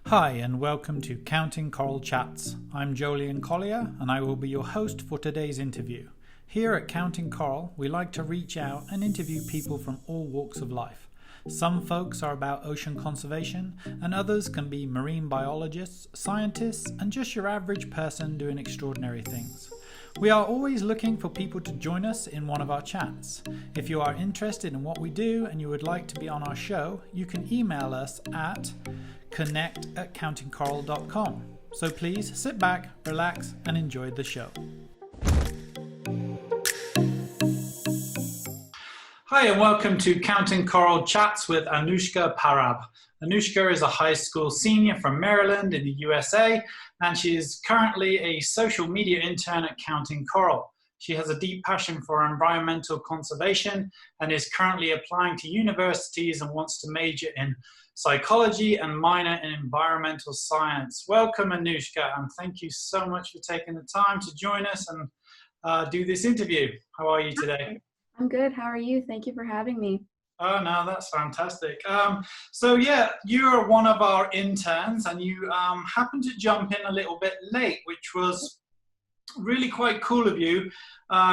Hi, and welcome to Counting Coral Chats. I'm Jolien Collier, and I will be your host for today's interview. Here at Counting Coral, we like to reach out and interview people from all walks of life. Some folks are about ocean conservation, and others can be marine biologists, scientists, and just your average person doing extraordinary things. We are always looking for people to join us in one of our chats. If you are interested in what we do and you would like to be on our show, you can email us at connect@countingcoral.com. So please sit back, relax, and enjoy the show. Hi, and welcome to Counting Coral Chats with Anushka Parab. Anushka is a high school senior from Maryland in the USA, and she is currently a social media intern at Counting Coral. She has a deep passion for environmental conservation and is currently applying to universities and wants to major in psychology and minor in environmental science. Welcome, Anushka, and thank you so much for taking the time to join us and do this interview. How are you today? I'm good. How are you? Thank you for having me. Oh, no, that's fantastic. So yeah, you're one of our interns, and you happened to jump in a little bit late, which was really quite cool of you,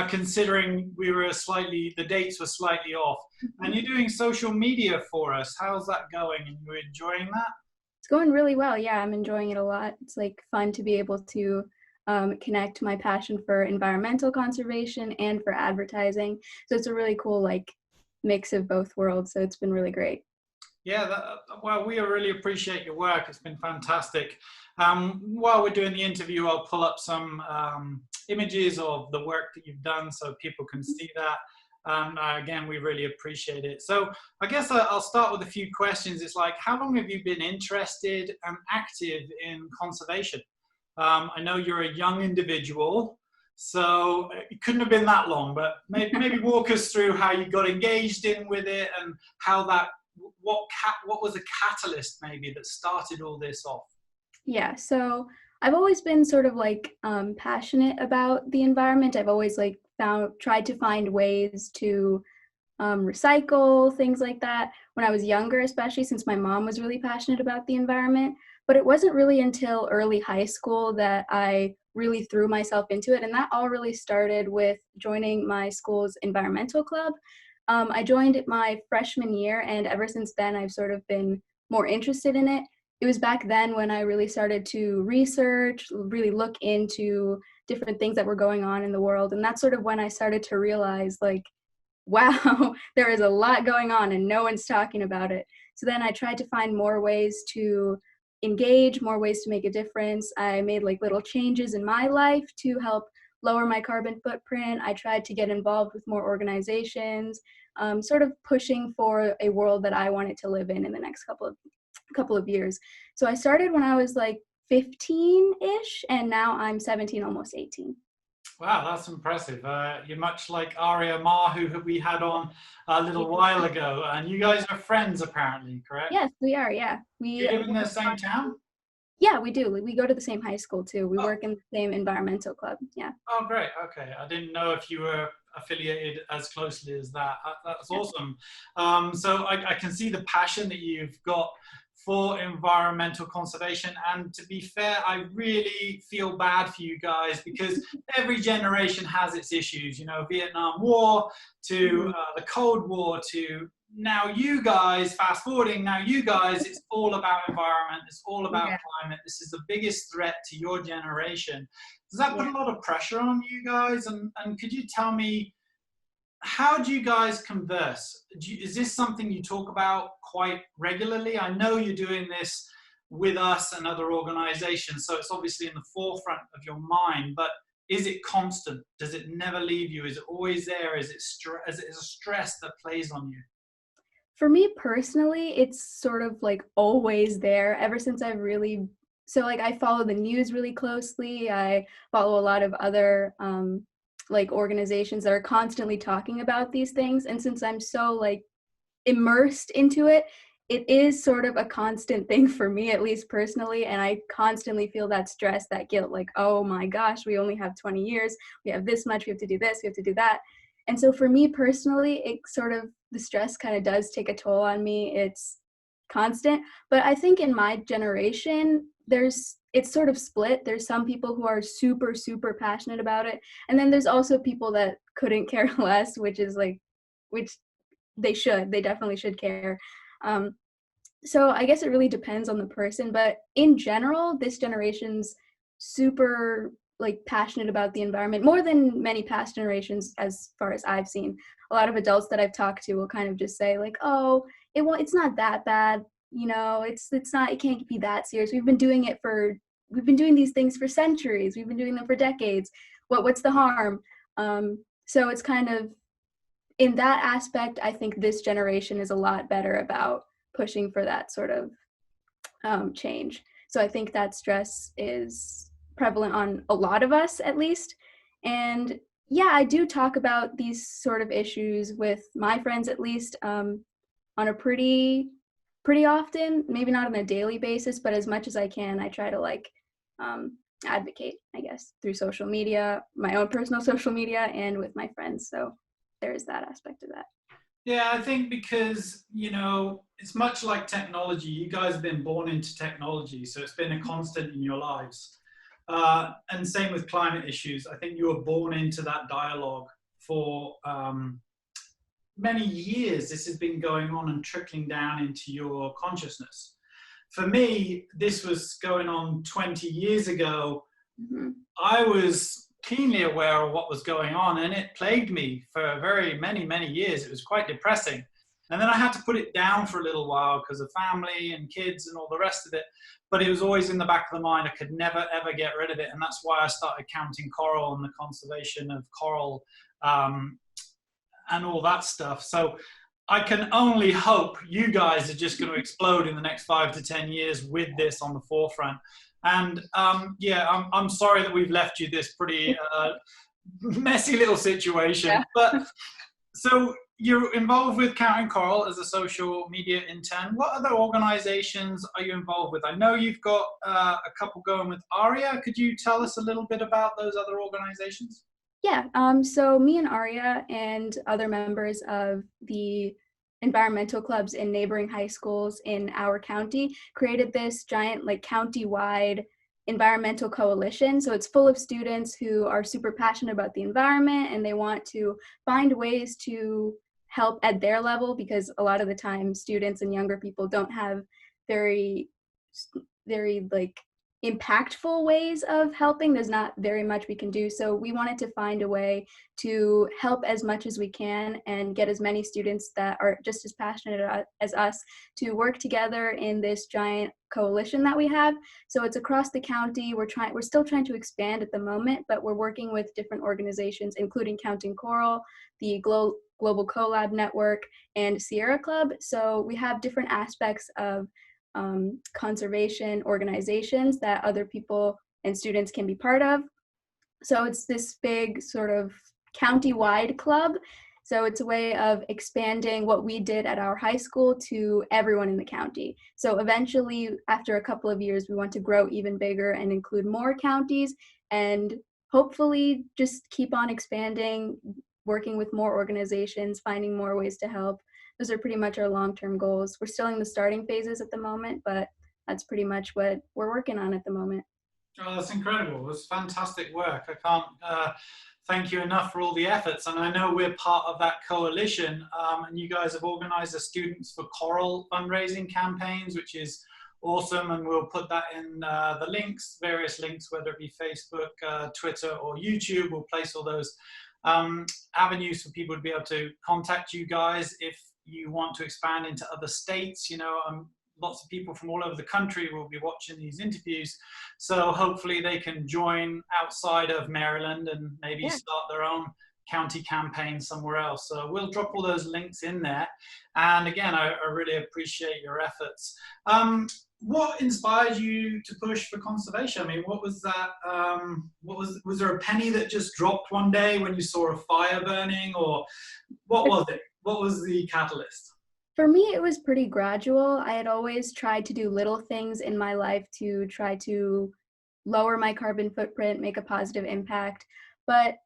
considering the dates were slightly off. And you're doing social media for us. How's that going? And you enjoying that? It's going really well. Yeah, I'm enjoying it a lot. It's like fun to be able to connect my passion for environmental conservation and for advertising. So it's a really cool mix of both worlds. So it's been really great. Yeah, well, we really appreciate your work. It's been fantastic. While we're doing the interview, I'll pull up some images of the work that you've done so people can see that. Again, we really appreciate it. So I guess I'll start with a few questions. It's like, how long have you been interested and active in conservation? I know you're a young individual, so it couldn't have been that long, but maybe walk us through how you got engaged in with it and how what was a catalyst maybe that started all this off? Yeah, so I've always been sort of passionate about the environment. I've always tried to find ways to recycle, things like that when I was younger, especially since my mom was really passionate about the environment. But it wasn't really until early high school that I really threw myself into it. And that all really started with joining my school's environmental club. I joined it my freshman year, and ever since then, I've sort of been more interested in it. It was back then when I really started to research, really look into different things that were going on in the world. And that's sort of when I started to realize, wow, there is a lot going on and no one's talking about it. So then I tried to find more ways to engage, more ways to make a difference. I made little changes in my life to help lower my carbon footprint. I tried to get involved with more organizations, sort of pushing for a world that I wanted to live in the next couple of years. So I started when I was 15-ish, and now I'm 17, almost 18. Wow, that's impressive. You're much like Aria Mahu, who we had on a little while ago, and you guys are friends apparently, correct? Yes, we are, yeah. You live in the same town? Yeah, we do. We go to the same high school too. We work in the same environmental club, yeah. Oh, great, okay. I didn't know if you were affiliated as closely as that. That's awesome. So I can see the passion that you've got for environmental conservation, and to be fair, I really feel bad for you guys because every generation has its issues, Vietnam War to the Cold War to now you guys, fast forwarding, now you guys, it's all about environment, it's all about climate. This is the biggest threat to your generation. Does that put a lot of pressure on you guys? And could you tell me, how do you guys converse? Is this something you talk about quite regularly? I know you're doing this with us and other organizations, so it's obviously in the forefront of your mind, but is it constant? Does it never leave you? Is it always there? Is it a stress that plays on you? For me personally, it's sort of always there ever since I follow the news really closely. I follow a lot of other organizations that are constantly talking about these things. And since I'm so immersed into it, it is sort of a constant thing for me, at least personally. And I constantly feel that stress, that guilt, oh my gosh, we only have 20 years. We have this much, we have to do this, we have to do that. And so for me personally, the stress kind of does take a toll on me. It's constant. But I think in my generation, it's sort of split. There's some people who are super, super passionate about it. And then there's also people that couldn't care less, which they definitely should care. Um, so I guess it really depends on the person, but in general, this generation's super like passionate about the environment more than many past generations as far as I've seen. A lot of adults that I've talked to will kind of just say like, "Oh, it's not that bad, it can't be that serious. We've been doing these things for centuries. We've been doing them for decades. What's the harm?" So it's kind of in that aspect, I think this generation is a lot better about pushing for that sort of change. So I think that stress is prevalent on a lot of us, at least. And yeah, I do talk about these sort of issues with my friends, at least, on a pretty often. Maybe not on a daily basis, but as much as I can, I try to advocate, I guess, through social media, my own personal social media, and with my friends. So there is that aspect of that. Yeah, I think because, it's much like technology. You guys have been born into technology, so it's been a constant in your lives. And same with climate issues. I think you were born into that dialogue for many years. This has been going on and trickling down into your consciousness. For me, this was going on 20 years ago. Mm-hmm. I was keenly aware of what was going on, and it plagued me for very many years. It was quite depressing, and then I had to put it down for a little while because of family and kids and all the rest of it, but it was always in the back of the mind. I could never ever get rid of it, and that's why I started counting coral and the conservation of coral and all that stuff. So I can only hope you guys are just going to explode in the next 5 to 10 years with this on the forefront. And I'm sorry that we've left you this pretty messy little situation. Yeah. But so you're involved with Counting Coral as a social media intern. What other organizations are you involved with? I know you've got a couple going with ARIA. Could you tell us a little bit about those other organizations? Yeah, so me and Arya and other members of the environmental clubs in neighboring high schools in our county created this giant county-wide environmental coalition. So it's full of students who are super passionate about the environment, and they want to find ways to help at their level, because a lot of the time students and younger people don't have very impactful ways of helping. There's not very much we can do. So we wanted to find a way to help as much as we can and get as many students that are just as passionate as us to work together in this giant coalition that we have. So it's across the county. We're still trying to expand at the moment, but we're working with different organizations, including Counting Coral, the Global Collab Network, and Sierra Club. So we have different aspects of conservation organizations that other people and students can be part of. So it's this big sort of county-wide club. So it's a way of expanding what we did at our high school to everyone in the county. So eventually, after a couple of years, we want to grow even bigger and include more counties, and hopefully just keep on expanding, working with more organizations, finding more ways to help. Those are pretty much our long-term goals. We're still in the starting phases at the moment, but that's pretty much what we're working on at the moment. Oh, that's incredible. It's fantastic work. I can't thank you enough for all the efforts. And I know we're part of that coalition, and you guys have organized the Students for Coral fundraising campaigns, which is awesome. And we'll put that in the links, various links, whether it be Facebook, Twitter, or YouTube. We'll place all those avenues for people to be able to contact you guys if you want to expand into other states. Lots of people from all over the country will be watching these interviews, so hopefully they can join outside of Maryland and maybe start their own county campaign somewhere else. So we'll drop all those links in there. And again, I really appreciate your efforts. What inspired you to push for conservation? I mean, what was that? Was there a penny that just dropped one day when you saw a fire burning, or what was it? What was the catalyst? For me, it was pretty gradual. I had always tried to do little things in my life to try to lower my carbon footprint, make a positive impact. But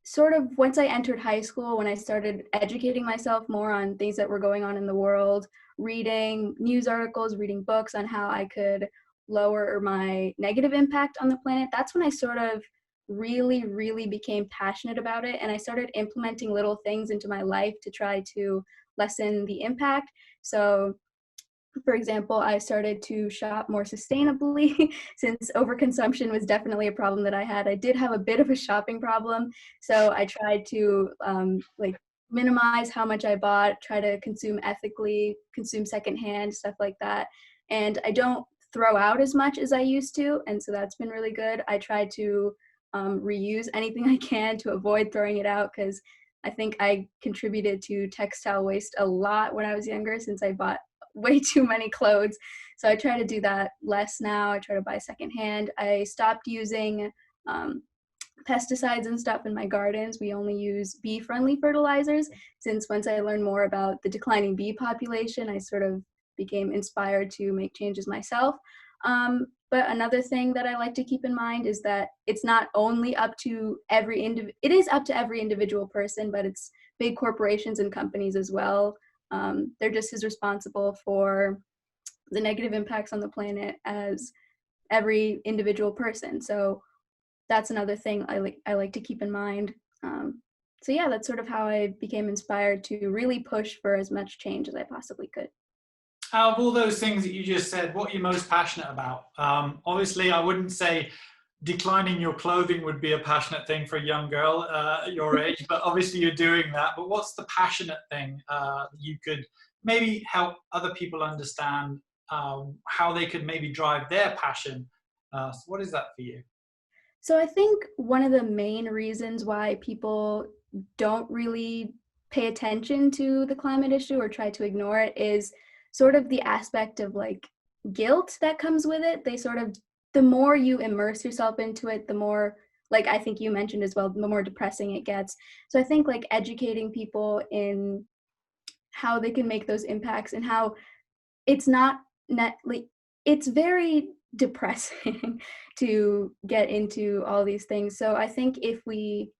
sort of once I entered high school, when I started educating myself more on things that were going on in the world, reading news articles, reading books on how I could lower my negative impact on the planet, that's when I sort of really became passionate about it. And I started implementing little things into my life to try to lessen the impact. So, for example, I started to shop more sustainably since overconsumption was definitely a problem that I had. I did have a bit of a shopping problem, so I tried to like minimize how much I bought, try to consume ethically, consume secondhand, stuff like that. And I don't throw out as much as I used to, and so that's been really good. I try to reuse anything I can to avoid throwing it out, because I think I contributed to textile waste a lot when I was younger, since I bought way too many clothes. So I try to do that less now. I try to buy secondhand. I stopped using pesticides and stuff in my gardens. We only use bee-friendly fertilizers, since once I learned more about the declining bee population, I sort of became inspired to make changes myself. But another thing that I like to keep in mind is that it's not only up to it is up to every individual person, but it's big corporations and companies as well. They're just as responsible for the negative impacts on the planet as every individual person. So that's another thing I like to keep in mind. So yeah, that's sort of how I became inspired to really push for as much change as I possibly could. Out of all those things that you just said, what are you most passionate about? Obviously, I wouldn't say declining your clothing would be a passionate thing for a young girl your age, but obviously you're doing that. But what's the passionate thing you could maybe help other people understand how they could maybe drive their passion? So what is that for you? So I think one of the main reasons why people don't really pay attention to the climate issue or try to ignore it is sort of the aspect of like guilt that comes with it. They sort of, the more you immerse yourself into it, the more, like I think you mentioned as well, the more depressing it gets. So I think like educating people in how they can make those impacts and how it's not like it's very depressing to get into all these things. So I think if we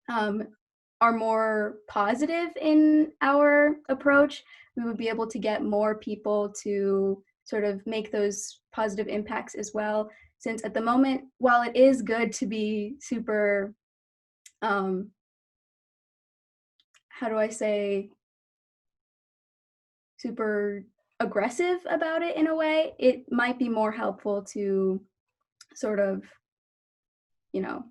are more positive in our approach, we would be able to get more people to sort of make those positive impacts as well. Since at the moment, while it is good to be super, how do I say, super aggressive about it in a way, it might be more helpful to sort of, you know,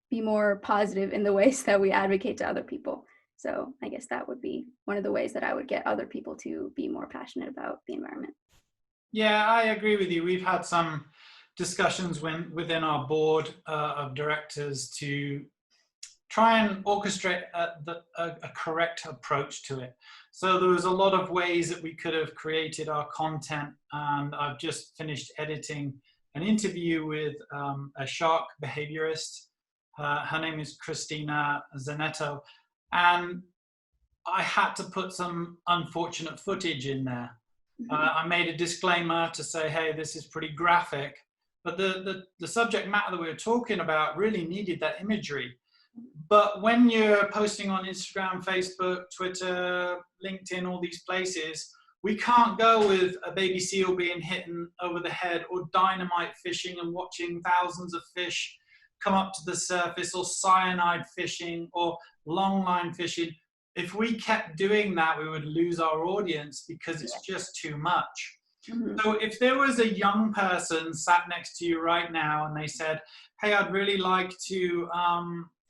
be more positive in the ways that we advocate to other people. So I guess that would be one of the ways that I would get other people to be more passionate about the environment. Yeah, I agree with you. We've had some discussions within our board of directors to try and orchestrate a correct approach to it. So there was a lot of ways that we could have created our content, and I've just finished editing an interview with a shark behaviorist. Her name is Christina Zanetto, and I had to put some unfortunate footage in there. I made a disclaimer to say, hey, this is pretty graphic, but the subject matter that we were talking about really needed that imagery. But when you're posting on Instagram, Facebook, Twitter, LinkedIn, all these places, we can't go with a baby seal being hit over the head, or dynamite fishing and watching thousands of fish come up to the surface, or cyanide fishing, or long line fishing. If we kept doing that, we would lose our audience because it's just too much. Mm-hmm. So if there was a young person sat next to you right now and they said, hey, I'd really like to,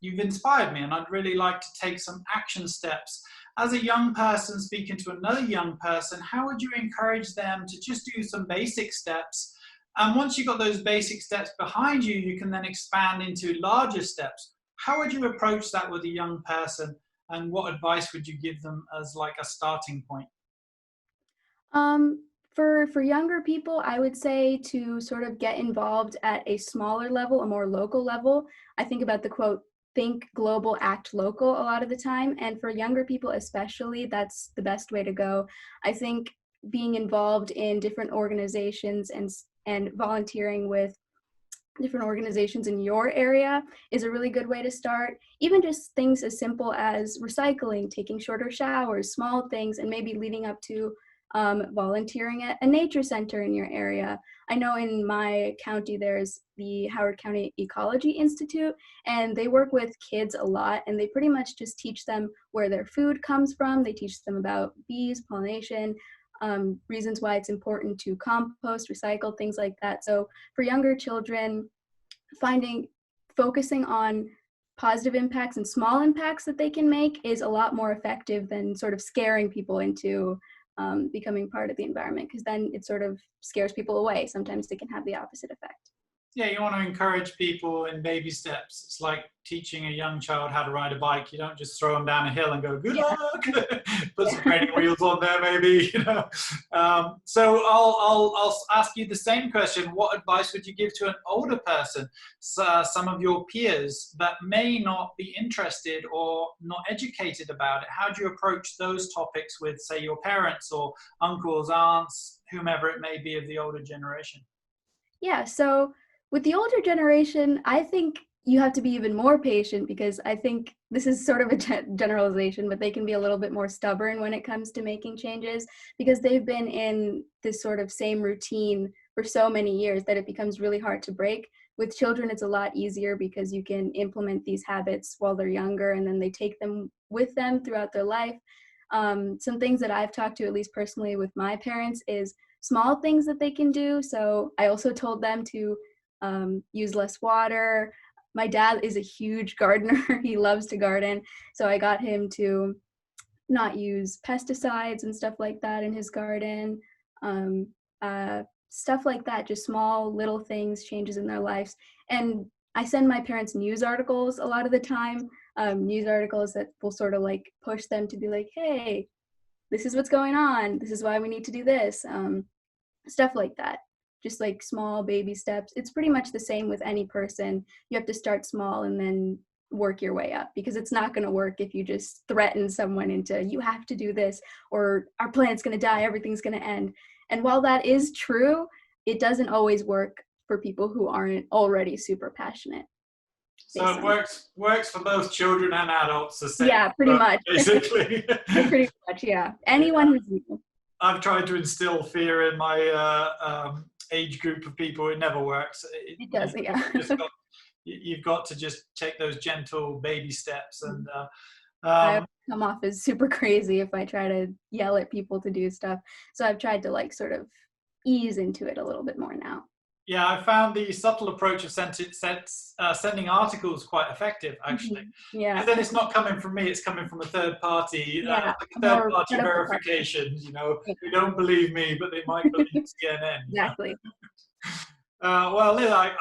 you've inspired me and I'd really like to take some action steps. As a young person speaking to another young person, how would you encourage them to just do some basic steps? And once you've got those basic steps behind you, you can then expand into larger steps. How would you approach that with a young person? And what advice would you give them as like a starting point? For younger people, I would say to sort of get involved at a smaller level, a more local level. I think about the quote, think global, act local a lot of the time. And for younger people especially, that's the best way to go. I think being involved in different organizations and volunteering with different organizations in your area is a really good way to start. Even just things as simple as recycling, taking shorter showers, small things, and maybe leading up to volunteering at a nature center in your area. I know in my county there's the Howard County Ecology Institute, and they work with kids a lot, and they pretty much just teach them where their food comes from. They teach them about bees, pollination, reasons why it's important to compost, recycle, things like that. So for younger children, focusing on positive impacts and small impacts that they can make is a lot more effective than sort of scaring people into becoming part of the environment, because then it sort of scares people away. Sometimes it can have the opposite effect. Yeah, you want to encourage people in baby steps. It's like teaching a young child how to ride a bike. You don't just throw them down a hill and go, good luck. Put some training wheels on there, maybe. So I'll ask you the same question. What advice would you give to an older person, some of your peers that may not be interested or not educated about it? How do you approach those topics with, say, your parents or uncles, aunts, whomever it may be of the older generation? Yeah, so with the older generation, I think you have to be even more patient, because I think this is sort of a generalization, but they can be a little bit more stubborn when it comes to making changes, because they've been in this sort of same routine for so many years that it becomes really hard to break. With children, it's a lot easier because you can implement these habits while they're younger, and then they take them with them throughout their life. Some things that I've talked to, at least personally with my parents, is small things that they can do. So I also told them to use less water. My dad is a huge gardener. He loves to garden. So I got him to not use pesticides and stuff like that in his garden. Stuff like that, just small little things, changes in their lives. And I send my parents news articles a lot of the time, news articles that will sort of like push them to be like, hey, this is what's going on. This is why we need to do this. Stuff like that. Just like small baby steps. It's pretty much the same with any person. You have to start small and then work your way up, because it's not going to work if you just threaten someone into, you have to do this, or our planet's going to die, everything's going to end. And while that is true, it doesn't always work for people who aren't already super passionate. So it works for both children and adults, the same. Yeah, pretty much. Basically. Pretty much, yeah. Anyone who's new. I've tried to instill fear in my age group of people. It never works. It doesn't, yeah. You've got to just take those gentle baby steps. And I come off as super crazy if I try to yell at people to do stuff. So I've tried to like sort of ease into it a little bit more now. Yeah, I found the subtle approach of sending articles quite effective, actually. Mm-hmm. Yeah. And then it's not coming from me; it's coming from a third party, like a third party verification. You know, they don't believe me, but they might believe CNN. Exactly. Well, Lil, I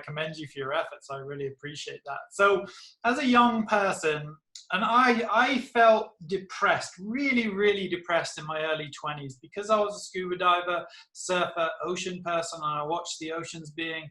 commend you for your efforts. I really appreciate that. So, as a young person, and I felt depressed, really, really depressed in my early 20s, because I was a scuba diver, surfer, ocean person, and I watched the oceans being,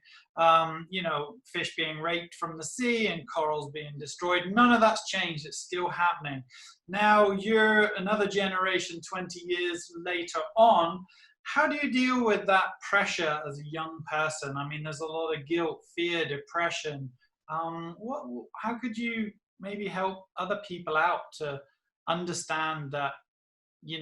fish being raped from the sea and corals being destroyed. None of that's changed. It's still happening. Now, you're another generation 20 years later on. How do you deal with that pressure as a young person? I mean, there's a lot of guilt, fear, depression. How could you maybe help other people out to understand that, you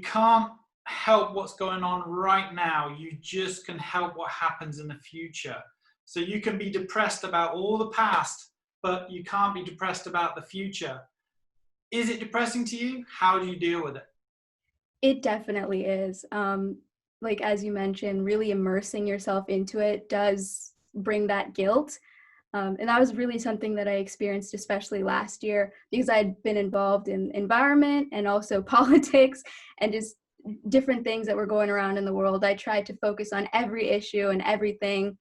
can't help what's going on right now. You just can help what happens in the future. So you can be depressed about all the past, but you can't be depressed about the future. Is it depressing to you? How do you deal with it? It definitely is. Like, as you mentioned, really immersing yourself into it does bring that guilt. And that was really something that I experienced, especially last year, because I'd been involved in environment and also politics and just different things that were going around in the world. I tried to focus on every issue and everything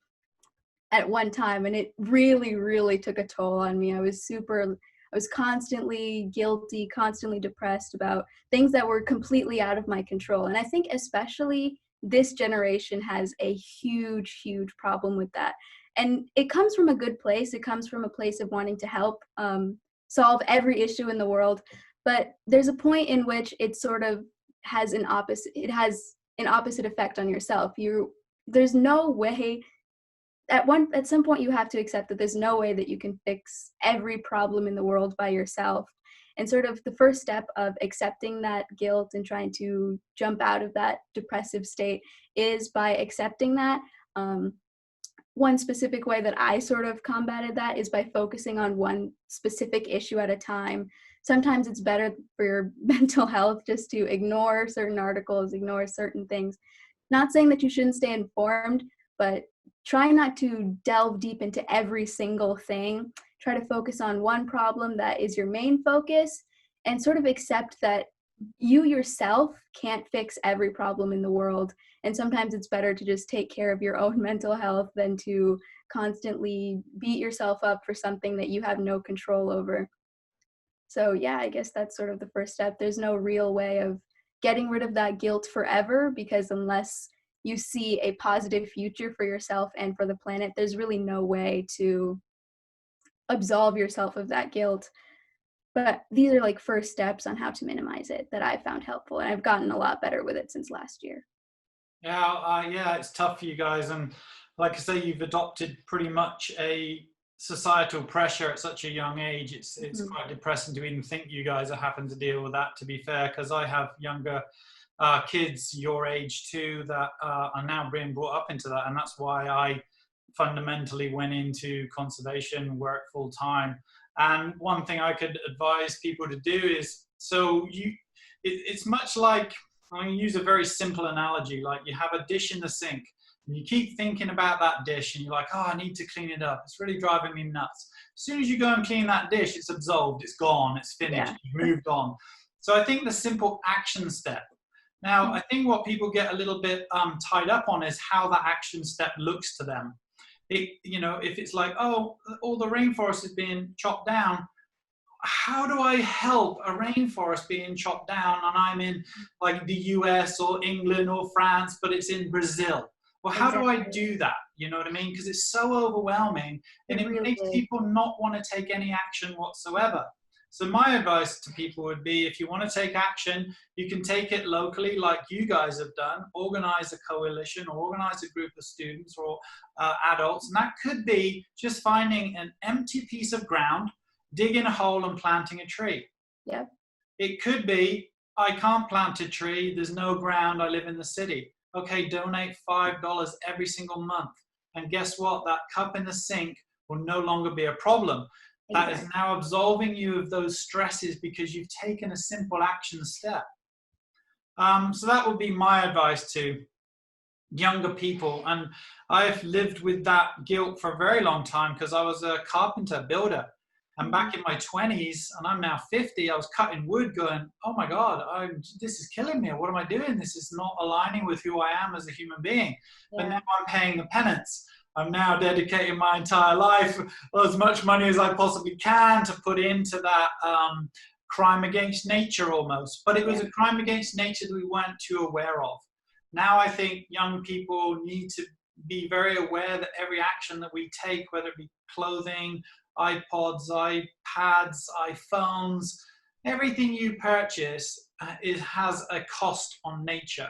at one time, and it really, really took a toll on me. I was constantly guilty, constantly depressed about things that were completely out of my control. And I think especially this generation has a huge, huge problem with that. And it comes from a good place. It comes from a place of wanting to help solve every issue in the world. But there's a point in which it sort of has an opposite effect on yourself. There's no way, at some point you have to accept that there's no way that you can fix every problem in the world by yourself. And sort of the first step of accepting that guilt and trying to jump out of that depressive state is by accepting that. One specific way that I sort of combated that is by focusing on one specific issue at a time. Sometimes it's better for your mental health just to ignore certain articles, ignore certain things. Not saying that you shouldn't stay informed, but try not to delve deep into every single thing. Try to focus on one problem that is your main focus, and sort of accept that you yourself can't fix every problem in the world. And sometimes it's better to just take care of your own mental health than to constantly beat yourself up for something that you have no control over. So yeah, I guess that's sort of the first step. There's no real way of getting rid of that guilt forever, because unless you see a positive future for yourself and for the planet, there's really no way to absolve yourself of that guilt. But these are like first steps on how to minimize it that I found helpful, and I've gotten a lot better with it since last year. Yeah, it's tough for you guys, and like I say, you've adopted pretty much a societal pressure at such a young age. It's quite depressing to even think you guys are having to deal with that, to be fair, because I have younger kids your age too that are now being brought up into that, and that's why I fundamentally went into conservation work full time. And one thing I could advise people to do is, it's much like, I'm going to use a very simple analogy, like you have a dish in the sink and you keep thinking about that dish and you're like, oh, I need to clean it up. It's really driving me nuts. As soon as you go and clean that dish, it's absolved, it's gone, it's finished, you've moved on. So I think the simple action step. Now, I think what people get a little bit tied up on is how that action step looks to them. If it's like, oh, all the rainforest is being chopped down, how do I help a rainforest being chopped down and I'm in like the US or England or France, but it's in Brazil? Well, how do I do that? You know what I mean? Because it's so overwhelming, and it really makes people not want to take any action whatsoever. So my advice to people would be, if you want to take action, you can take it locally like you guys have done, organize a coalition or organize a group of students or adults. And that could be just finding an empty piece of ground, digging a hole and planting a tree. Yep. It could be, I can't plant a tree, there's no ground, I live in the city. Okay, donate $5 every single month. And guess what? That cup in the sink will no longer be a problem. That is now absolving you of those stresses because you've taken a simple action step. So that would be my advice to younger people. And I've lived with that guilt for a very long time because I was a carpenter, builder. And back in my 20s, and I'm now 50, I was cutting wood going, oh my God, this is killing me. What am I doing? This is not aligning with who I am as a human being. But now I'm paying the penance. I'm now dedicating my entire life, as much money as I possibly can, to put into that crime against nature almost. But it was a crime against nature that we weren't too aware of. Now I think young people need to be very aware that every action that we take, whether it be clothing, iPods, iPads, iPhones, everything you purchase, it has a cost on nature.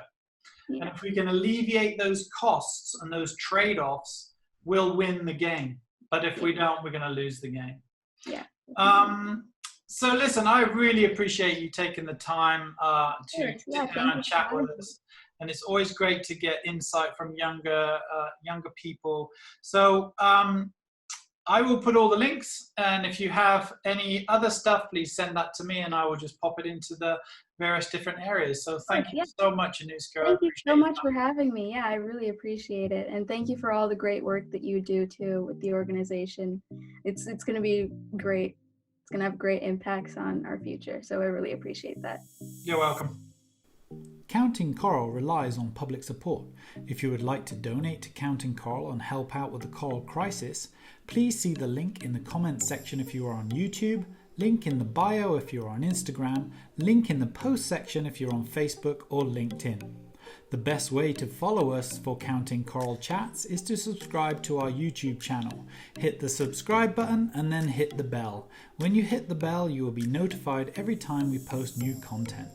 And if we can alleviate those costs and those trade-offs, we'll win the game. But if we don't, we're going to lose the game. So listen, I really appreciate you taking the time to sit down and chat with us. And it's always great to get insight from younger people. So I will put all the links, and if you have any other stuff, please send that to me and I will just pop it into the various different areas. So thank you so much, Anushka. Thank you so much for having me. Yeah, I really appreciate it. And thank you for all the great work that you do too with the organization. It's going to be great. It's going to have great impacts on our future. So I really appreciate that. You're welcome. Counting Coral relies on public support. If you would like to donate to Counting Coral and help out with the coral crisis, please see the link in the comments section if you are on YouTube, link in the bio if you're on Instagram, link in the post section if you're on Facebook or LinkedIn. The best way to follow us for Counting Coral Chats is to subscribe to our YouTube channel. Hit the subscribe button and then hit the bell. When you hit the bell, you will be notified every time we post new content.